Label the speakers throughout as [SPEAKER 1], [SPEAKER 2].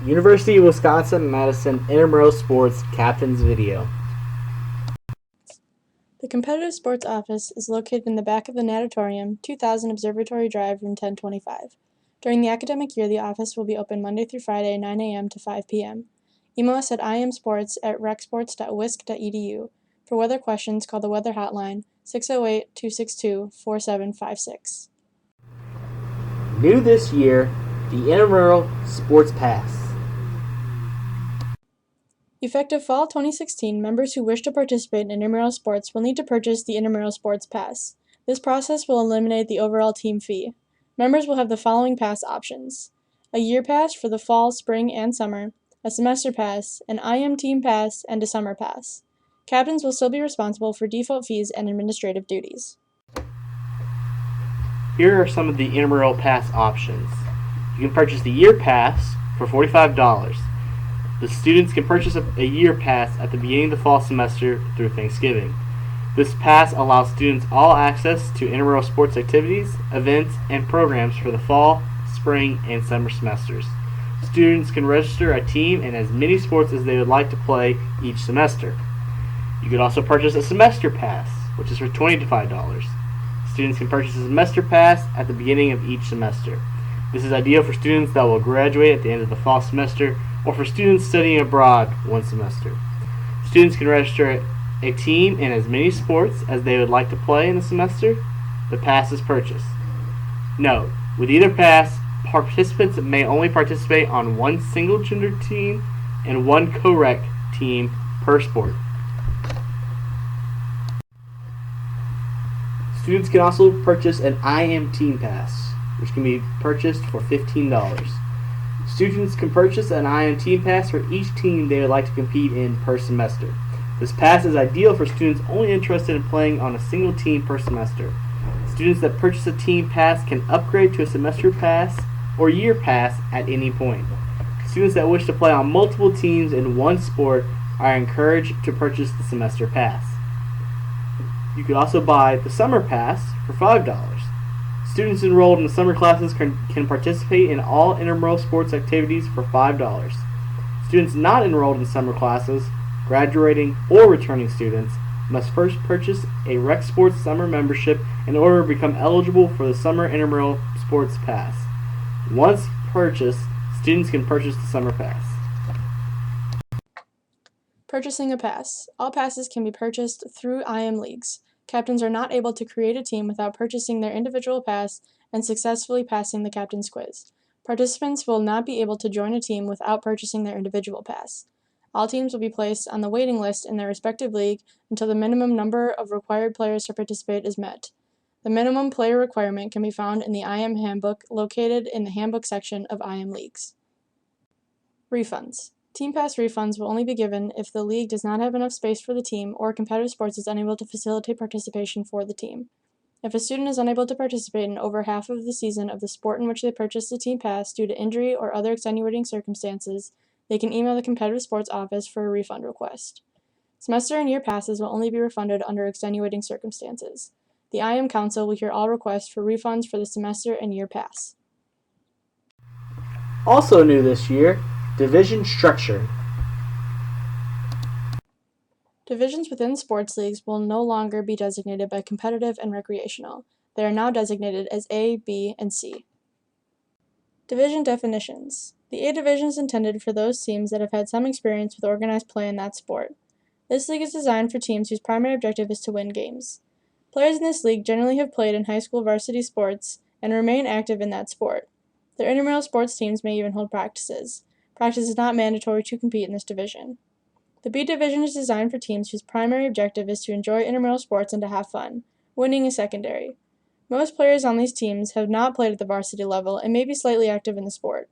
[SPEAKER 1] University of Wisconsin-Madison Intramural Sports Captain's Video.
[SPEAKER 2] The Competitive Sports Office is located in the back of the Natatorium, 2000 Observatory Drive, room 1025. During the academic year, the office will be open Monday through Friday, 9 a.m. to 5 p.m. Email us at imsports@recsports.wisc.edu. For weather questions, call the weather hotline, 608-262-4756.
[SPEAKER 1] New this year, the Intramural Sports Pass.
[SPEAKER 2] Effective Fall 2016, members who wish to participate in intramural sports will need to purchase the Intramural Sports Pass. This process will eliminate the overall team fee. Members will have the following pass options: a year pass for the fall, spring, and summer, a semester pass, an IM team pass, and a summer pass. Captains will still be responsible for default fees and administrative duties.
[SPEAKER 1] Here are some of the intramural pass options. You can purchase the year pass for $45. The students can purchase a year pass at the beginning of the fall semester through Thanksgiving. This pass allows students all access to intramural sports activities, events, and programs for the fall, spring, and summer semesters. Students can register a team in as many sports as they would like to play each semester. You could also purchase a semester pass, which is for $25. Students can purchase a semester pass at the beginning of each semester. This is ideal for students that will graduate at the end of the fall semester or for students studying abroad one semester. Students can register a team in as many sports as they would like to play in the semester. The pass is purchased. Note, with either pass, participants may only participate on one single gender team and one co-rec team per sport. Students can also purchase an IM Team Pass, which can be purchased for $15. Students can purchase an IM Team Pass for each team they would like to compete in per semester. This pass is ideal for students only interested in playing on a single team per semester. Students that purchase a team pass can upgrade to a semester pass or year pass at any point. Students that wish to play on multiple teams in one sport are encouraged to purchase the semester pass. You could also buy the summer pass for $5. Students enrolled in the summer classes can participate in all intramural sports activities for $5. Students not enrolled in summer classes, graduating or returning students, must first purchase a Rec Sports summer membership in order to become eligible for the summer intramural sports pass. Once purchased, students can purchase the summer pass.
[SPEAKER 2] Purchasing a pass. All passes can be purchased through IM leagues. Captains are not able to create a team without purchasing their individual pass and successfully passing the captain's quiz. Participants will not be able to join a team without purchasing their individual pass. All teams will be placed on the waiting list in their respective league until the minimum number of required players to participate is met. The minimum player requirement can be found in the IM handbook located in the handbook section of IM leagues. Refunds. Team pass refunds will only be given if the league does not have enough space for the team or competitive sports is unable to facilitate participation for the team. If a student is unable to participate in over half of the season of the sport in which they purchased the team pass due to injury or other extenuating circumstances, they can email the competitive sports office for a refund request. Semester and year passes will only be refunded under extenuating circumstances. The IM Council will hear all requests for refunds for the semester and year pass.
[SPEAKER 1] Also new this year, division structure.
[SPEAKER 2] Divisions within sports leagues will no longer be designated by competitive and recreational. They are now designated as A, B, and C. Division definitions. The A division is intended for those teams that have had some experience with organized play in that sport. This league is designed for teams whose primary objective is to win games. Players in this league generally have played in high school varsity sports and remain active in that sport. Their intramural sports teams may even hold practices. Practice is not mandatory to compete in this division. The B division is designed for teams whose primary objective is to enjoy intramural sports and to have fun. Winning is secondary. Most players on these teams have not played at the varsity level and may be slightly active in the sport.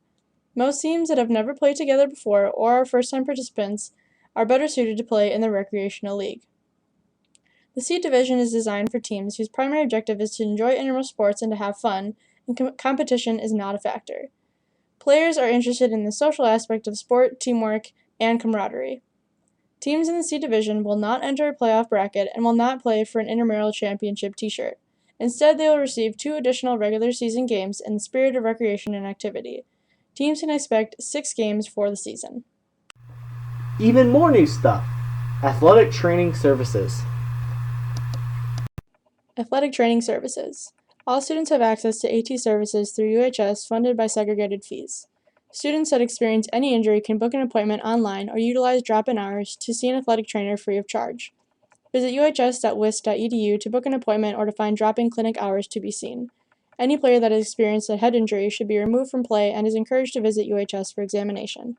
[SPEAKER 2] Most teams that have never played together before or are first-time participants are better suited to play in the recreational league. The C division is designed for teams whose primary objective is to enjoy intramural sports and to have fun, and competition is not a factor. Players are interested in the social aspect of sport, teamwork, and camaraderie. Teams in the C division will not enter a playoff bracket and will not play for an intramural championship t-shirt. Instead, they will receive 2 additional regular season games in the spirit of recreation and activity. Teams can expect 6 games for the season.
[SPEAKER 1] Even more new stuff. Athletic training services.
[SPEAKER 2] Athletic training services. All students have access to AT services through UHS funded by segregated fees. Students that experience any injury can book an appointment online or utilize drop-in hours to see an athletic trainer free of charge. Visit uhs.wisc.edu to book an appointment or to find drop-in clinic hours to be seen. Any player that has experienced a head injury should be removed from play and is encouraged to visit UHS for examination.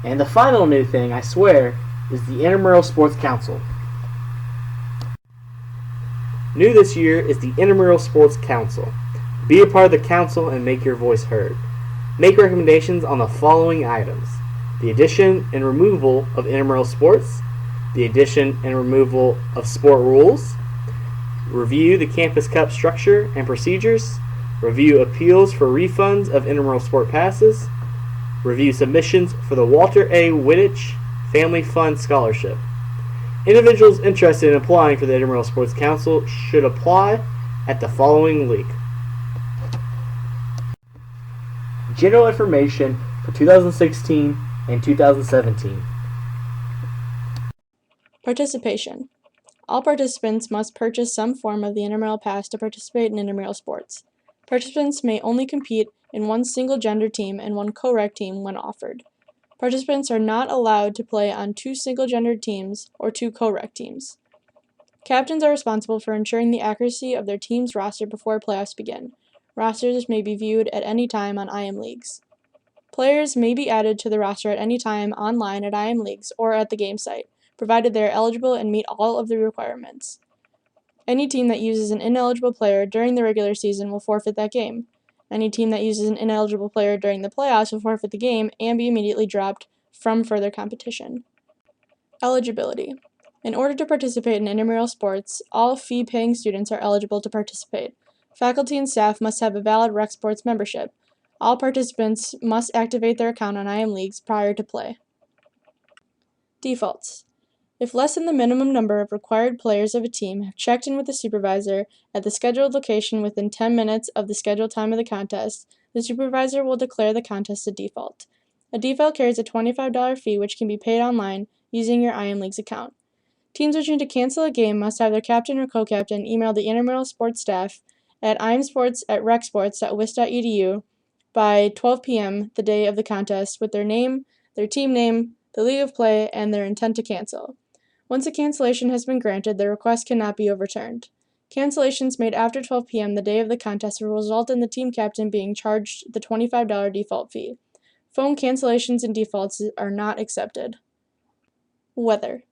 [SPEAKER 1] And the final new thing, I swear, is the Intramural Sports Council. New this year is the Intramural Sports Council. Be a part of the council and make your voice heard. Make recommendations on the following items: the addition and removal of intramural sports, the addition and removal of sport rules, review the Campus Cup structure and procedures, review appeals for refunds of intramural sport passes, review submissions for the Walter A. Wittich Family Fund Scholarship. Individuals interested in applying for the Intramural Sports Council should apply at the following link. General information for 2016 and 2017.
[SPEAKER 2] Participation. All participants must purchase some form of the intramural pass to participate in intramural sports. Participants may only compete in one single gender team and one co-rec team when offered. Participants are not allowed to play on 2 single-gendered teams or 2 co-rec teams. Captains are responsible for ensuring the accuracy of their team's roster before playoffs begin. Rosters may be viewed at any time on IM Leagues. Players may be added to the roster at any time online at IM Leagues or at the game site, provided they are eligible and meet all of the requirements. Any team that uses an ineligible player during the regular season will forfeit that game. Any team that uses an ineligible player during the playoffs will forfeit the game and be immediately dropped from further competition. Eligibility. In order to participate in intramural sports, all fee-paying students are eligible to participate. Faculty and staff must have a valid rec sports membership. All participants must activate their account on IM Leagues prior to play. Defaults. If less than the minimum number of required players of a team have checked in with the supervisor at the scheduled location within 10 minutes of the scheduled time of the contest, the supervisor will declare the contest a default. A default carries a $25 fee which can be paid online using your IM Leagues account. Teams wishing to cancel a game must have their captain or co-captain email the intramural sports staff at imsports@recsports.wisc.edu by 12 p.m. the day of the contest with their name, their team name, the league of play, and their intent to cancel. Once a cancellation has been granted, the request cannot be overturned. Cancellations made after 12 p.m. the day of the contest will result in the team captain being charged the $25 default fee. Phone cancellations and defaults are not accepted. Weather.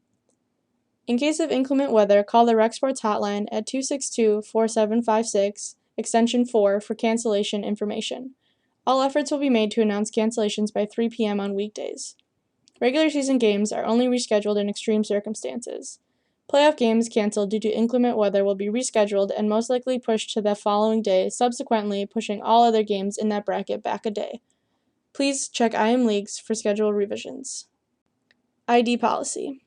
[SPEAKER 2] In case of inclement weather, call the Rec Sports hotline at 262-4756, extension 4 for cancellation information. All efforts will be made to announce cancellations by 3 p.m. on weekdays. Regular season games are only rescheduled in extreme circumstances. Playoff games canceled due to inclement weather will be rescheduled and most likely pushed to the following day, subsequently pushing all other games in that bracket back a day. Please check IM Leagues for schedule revisions. ID policy.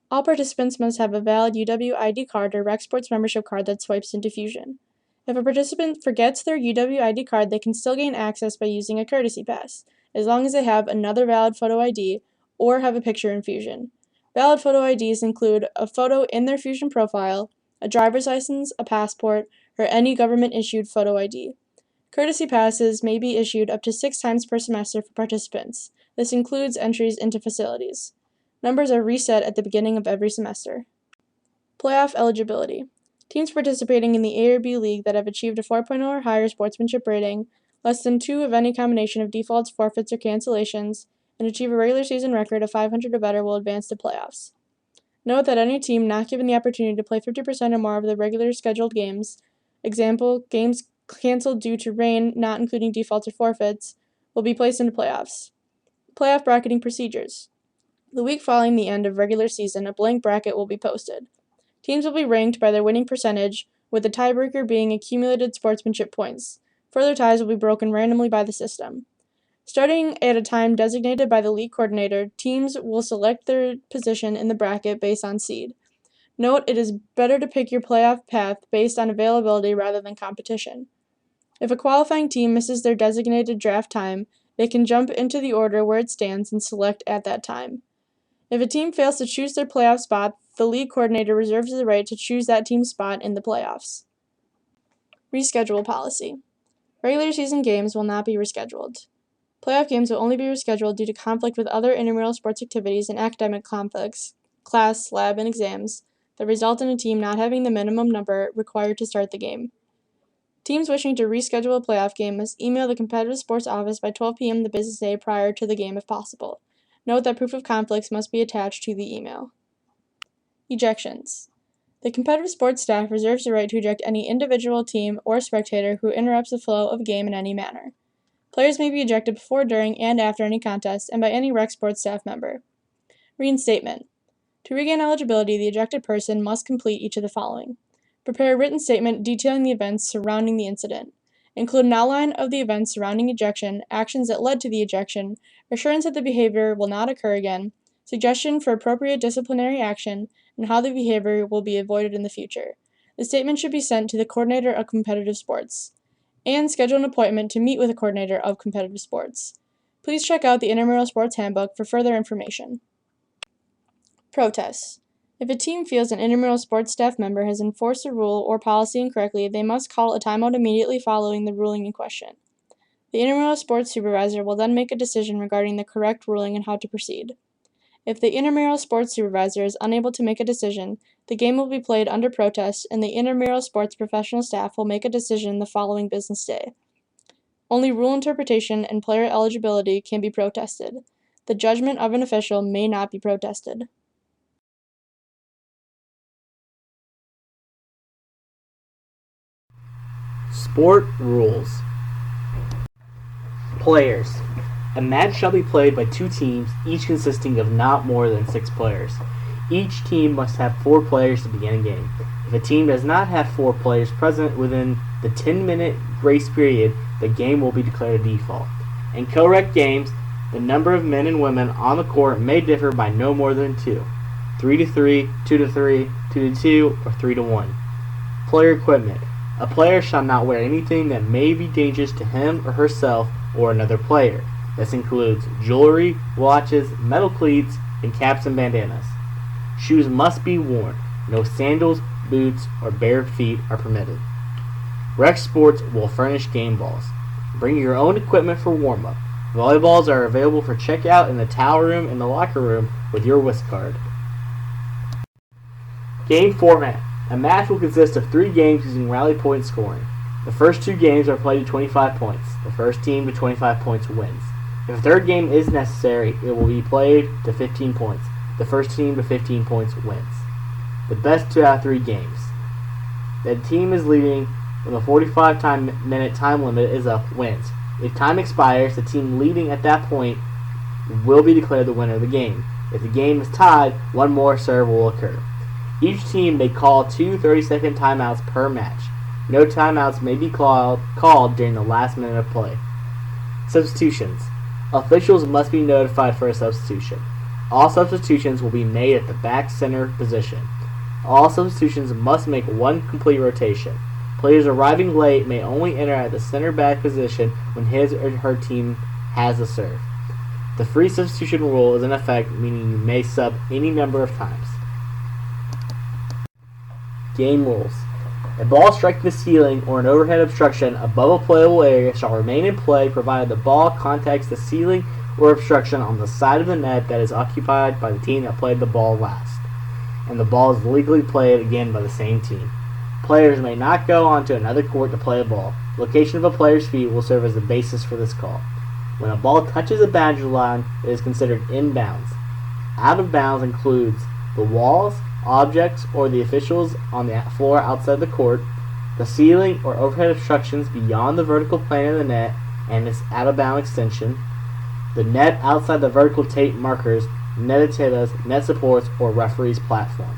[SPEAKER 2] All participants must have a valid UW ID card or Rec Sports membership card that swipes into Fusion. If a participant forgets their UW ID card, they can still gain access by using a courtesy pass, as long as they have another valid photo ID or have a picture in Fusion. Valid photo IDs include a photo in their Fusion profile, a driver's license, a passport, or any government-issued photo ID. Courtesy passes may be issued up to 6 times per semester for participants. This includes entries into facilities. Numbers are reset at the beginning of every semester. Playoff eligibility. Teams participating in the A or B league that have achieved a 4.0 or higher sportsmanship rating, less than 2 of any combination of defaults, forfeits, or cancellations, and achieve a regular season record of 500 or better will advance to playoffs. Note that any team not given the opportunity to play 50% or more of the regular scheduled games, example, games canceled due to rain, not including defaults or forfeits, will be placed into playoffs. Playoff bracketing procedures. The week following the end of regular season, a blank bracket will be posted. Teams will be ranked by their winning percentage, with the tiebreaker being accumulated sportsmanship points. Further ties will be broken randomly by the system. Starting at a time designated by the league coordinator, teams will select their position in the bracket based on seed. Note, it is better to pick your playoff path based on availability rather than competition. If a qualifying team misses their designated draft time, they can jump into the order where it stands and select at that time. If a team fails to choose their playoff spot, the league coordinator reserves the right to choose that team's spot in the playoffs. Reschedule policy. Regular season games will not be rescheduled. Playoff games will only be rescheduled due to conflict with other intramural sports activities and academic conflicts, class, lab, and exams, that result in a team not having the minimum number required to start the game. Teams wishing to reschedule a playoff game must email the competitive sports office by 12 p.m. the business day prior to the game if possible. Note that proof of conflicts must be attached to the email. Ejections. The competitive sports staff reserves the right to eject any individual, team, or spectator who interrupts the flow of a game in any manner. Players may be ejected before, during, and after any contest, and by any rec sports staff member. Reinstatement. To regain eligibility, the ejected person must complete each of the following. Prepare a written statement detailing the events surrounding the incident. Include an outline of the events surrounding ejection, actions that led to the ejection, assurance that the behavior will not occur again, suggestion for appropriate disciplinary action, and how the behavior will be avoided in the future. The statement should be sent to the coordinator of competitive sports. And schedule an appointment to meet with a coordinator of competitive sports. Please check out the Intramural Sports Handbook for further information. Protests. If a team feels an intramural sports staff member has enforced a rule or policy incorrectly, they must call a timeout immediately following the ruling in question. The intramural sports supervisor will then make a decision regarding the correct ruling and how to proceed. If the intramural sports supervisor is unable to make a decision, the game will be played under protest, and the intramural sports professional staff will make a decision the following business day. Only rule interpretation and player eligibility can be protested. The judgment of an official may not be protested.
[SPEAKER 1] Sport rules. Players. A match shall be played by two teams, each consisting of not more than 6 players. Each team must have 4 players to begin a game. If a team does not have 4 players present within the 10-minute grace period, the game will be declared a default. In co-rec games, the number of men and women on the court may differ by no more than 2. 3 to 3, 2 to 3, 2 to 2, or 3 to 1. Player equipment. A player shall not wear anything that may be dangerous to him or herself or another player. This includes jewelry, watches, metal cleats, and caps and bandanas. Shoes must be worn. No sandals, boots, or bare feet are permitted. Rec Sports will furnish game balls. Bring your own equipment for warm-up. Volleyballs are available for checkout in the towel room and the locker room with your whisk card. Game format. A match will consist of 3 games using rally point scoring. The first 2 games are played to 25 points. The first team to 25 points wins. If a third game is necessary, it will be played to 15 points. The first team to 15 points wins. The best 2 out of 3 games. The team is leading when the 45-minute time limit is up wins. If time expires, the team leading at that point will be declared the winner of the game. If the game is tied, one more serve will occur. Each team may call 2 30-second timeouts per match. No timeouts may be called during the last minute of play. Substitutions. Officials must be notified for a substitution. All substitutions will be made at the back center position. All substitutions must make 1 complete rotation. Players arriving late may only enter at the center back position when his or her team has a serve. The free substitution rule is in effect, meaning you may sub any number of times. Game rules. A ball striking the ceiling or an overhead obstruction above a playable area shall remain in play provided the ball contacts the ceiling or obstruction on the side of the net that is occupied by the team that played the ball last, and the ball is legally played again by the same team. Players may not go onto another court to play a ball. Location of a player's feet will serve as the basis for this call. When a ball touches a boundary line, it is considered inbounds. Out of bounds includes the walls, objects, or the officials on the floor outside the court, the ceiling or overhead obstructions beyond the vertical plane of the net and its out-of-bound extension, the net outside the vertical tape markers, net antennas, net supports, or referee's platform.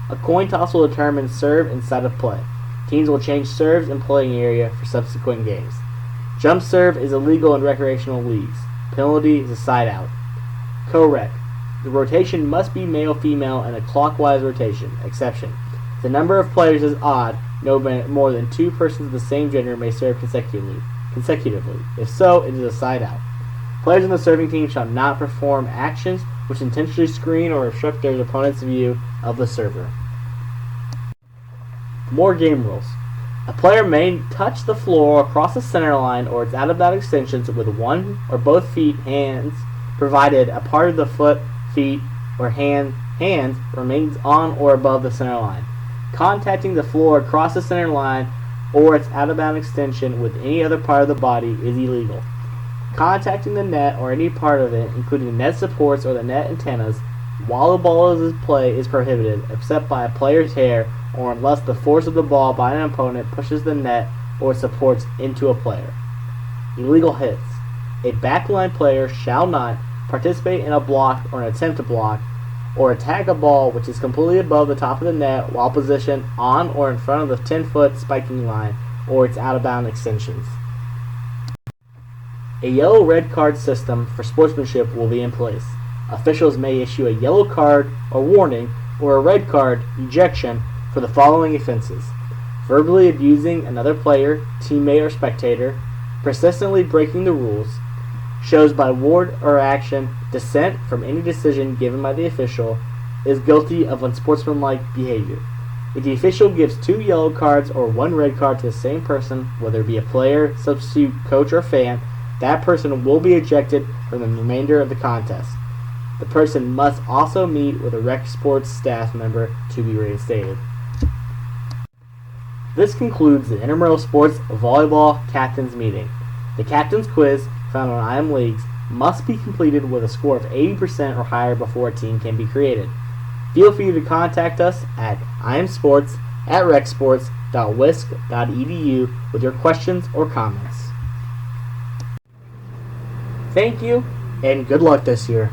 [SPEAKER 1] A coin toss will determine serve and side of play. Teams will change serves and playing area for subsequent games. Jump serve is illegal in recreational leagues. Penalty is a side out. Co-rec. The rotation must be male-female and a clockwise rotation. Exception. If the number of players is odd, no more than 2 persons of the same gender may serve consecutively. If so, it is a side out. Players on the serving team shall not perform actions which intentionally screen or obstruct their opponent's view of the server. More game rules. A player may touch the floor across the center line or its out-of-bounds extensions with one or both hands, provided a part of the foot, feet, or hands remains on or above the center line. Contacting the floor across the center line or its out-of-bounds extension with any other part of the body is illegal. Contacting the net or any part of it, including the net supports or the net antennas, while the ball is in play is prohibited, except by a player's hair or unless the force of the ball by an opponent pushes the net or supports into a player. Illegal hits. A backline player shall not participate in a block or an attempt to block, or attack a ball which is completely above the top of the net while positioned on or in front of the 10-foot spiking line or its out-of-bounds extensions. A yellow-red card system for sportsmanship will be in place. Officials may issue a yellow card or warning or a red card ejection for the following offenses: verbally abusing another player, teammate, or spectator, persistently breaking the rules, shows by word or action dissent from any decision given by the official, is guilty of unsportsmanlike behavior. If the official gives 2 yellow cards or 1 red card to the same person, whether it be a player, substitute, coach, or fan, that person will be ejected from the remainder of the contest. The person must also meet with a rec sports staff member to be reinstated. This concludes the Intramural Sports Volleyball Captains Meeting. The Captains Quiz, found on IM Leagues, must be completed with a score of 80% or higher before a team can be created. Feel free to contact us at imsports@recsports.wisc.edu with your questions or comments. Thank you, and good luck this year.